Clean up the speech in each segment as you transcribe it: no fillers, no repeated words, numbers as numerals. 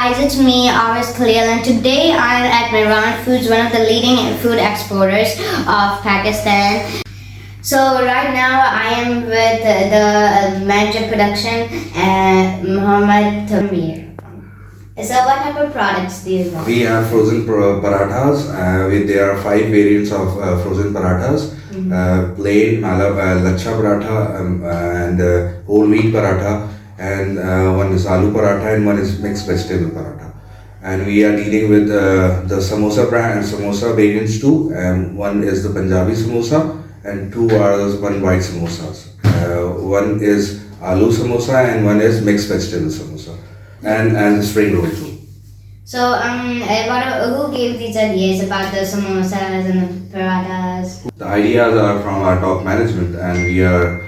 guys, it's me, Aris Khalil, and today I'm at Mehran Foods, one of the leading food exporters of Pakistan. So right now I am with the manager of production, Mohammed Tamir. So what type of products do you have? We have frozen parathas. There are 5 variants of frozen parathas. Plain, lachha paratha, and whole wheat paratha, and one is aloo paratha, and one is mixed vegetable paratha. And we are dealing with the samosa brand and samosa variants too. And one is the Punjabi samosa, and 2 are the one white samosas. One is aloo samosa, and one is mixed vegetable samosa, and spring roll too. So, who gave these ideas about the samosas and the parathas? The ideas are from our top management, and we are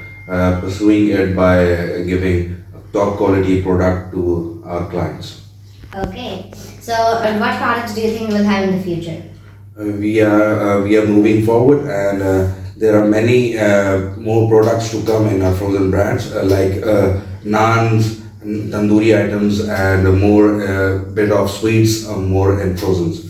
pursuing it by giving a top quality product to our clients. Okay. So, what products do you think we'll have in the future? We are moving forward, and there are many more products to come in our frozen brands, like naans, tandoori items, and more bit of sweets, more in frozens.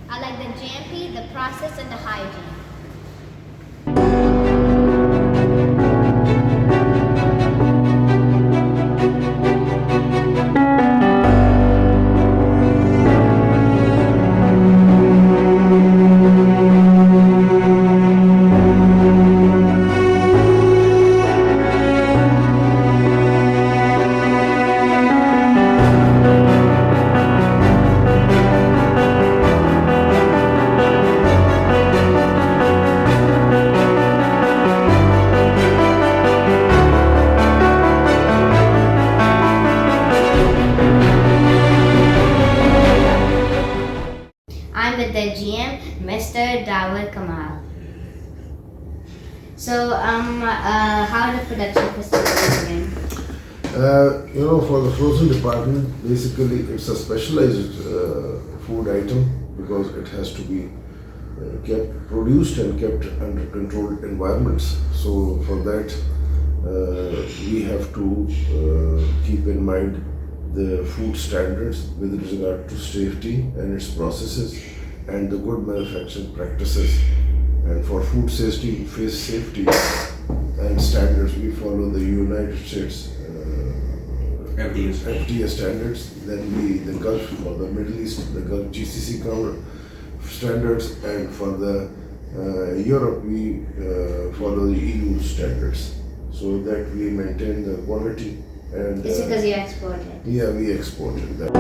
I like the GMP, the process, and the hygiene. I'm with the GM, Mr. Dawar Kamal. So, how the production facility again? For the frozen department, basically it's a specialized food item because it has to be kept produced and kept under controlled environments. So for that, we have to keep in mind the food standards with regard to safety and its processes and the good manufacturing practices. And for food safety and standards, we follow the United States FDA standards. Then the Gulf, for the Middle East, the Gulf GCC standards, and for the Europe, we follow the EU standards, so that we maintain the quality. And Is it because you exported? Yeah, we exported that.